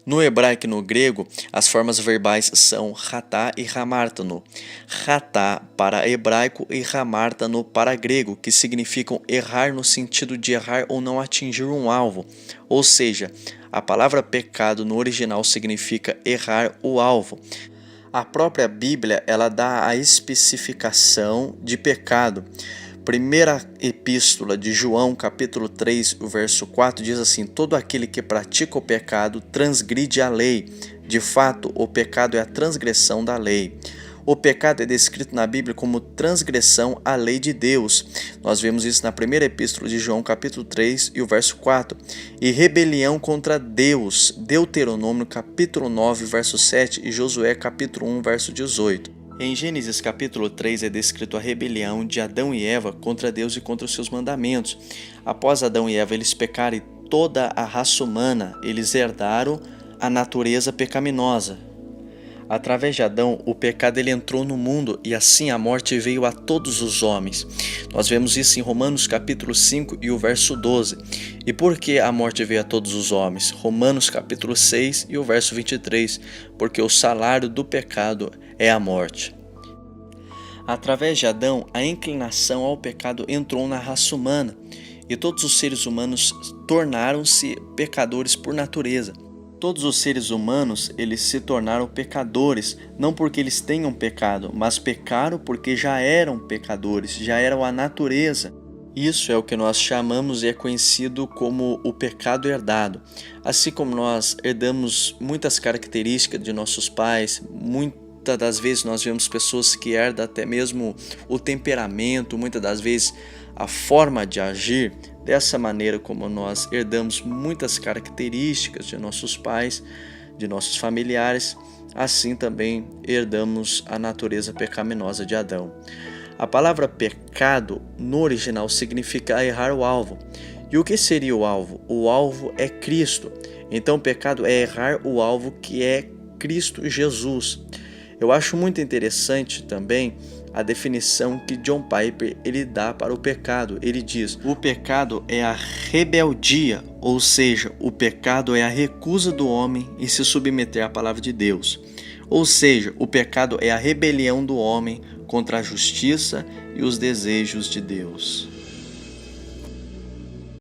No hebraico e no grego, as formas verbais são ratá e ramártano. Ratá para hebraico e ramártano para grego, que significam errar no sentido de errar ou não atingir um alvo. Ou seja, a palavra pecado no original significa errar o alvo. A própria Bíblia ela dá a especificação de pecado. Primeira epístola de João, capítulo 3, o verso 4, diz assim: todo aquele que pratica o pecado transgride a lei. De fato, o pecado é a transgressão da lei. O pecado é descrito na Bíblia como transgressão à lei de Deus. Nós vemos isso na primeira epístola de João, capítulo 3 e o verso 4. E rebelião contra Deus, Deuteronômio, capítulo 9, verso 7 e Josué, capítulo 1, verso 18. Em Gênesis capítulo 3 é descrito a rebelião de Adão e Eva contra Deus e contra os seus mandamentos. Após Adão e Eva eles pecarem, toda a raça humana, eles herdaram a natureza pecaminosa. Através de Adão, o pecado ele entrou no mundo e assim a morte veio a todos os homens. Nós vemos isso em Romanos capítulo 5 e o verso 12. E por que a morte veio a todos os homens? Romanos capítulo 6 e o verso 23. Porque o salário do pecado é a morte. Através de Adão, a inclinação ao pecado entrou na raça humana e todos os seres humanos tornaram-se pecadores por natureza. Todos os seres humanos eles se tornaram pecadores, não porque eles tenham pecado, mas pecaram porque já eram pecadores, já eram a natureza. Isso é o que nós chamamos e é conhecido como o pecado herdado. Assim como nós herdamos muitas características de nossos pais, muitas das vezes nós vemos pessoas que herdam até mesmo o temperamento, muitas das vezes a forma de agir. Dessa maneira como nós herdamos muitas características de nossos pais, de nossos familiares, assim também herdamos a natureza pecaminosa de Adão. A palavra pecado no original significa errar o alvo. E o que seria o alvo? O alvo é Cristo. Então o pecado é errar o alvo que é Cristo Jesus. Eu acho muito interessante também a definição que John Piper ele dá para o pecado. Ele diz: o pecado é a rebeldia, ou seja, o pecado é a recusa do homem em se submeter à palavra de Deus. Ou seja, o pecado é a rebelião do homem contra a justiça e os desejos de Deus.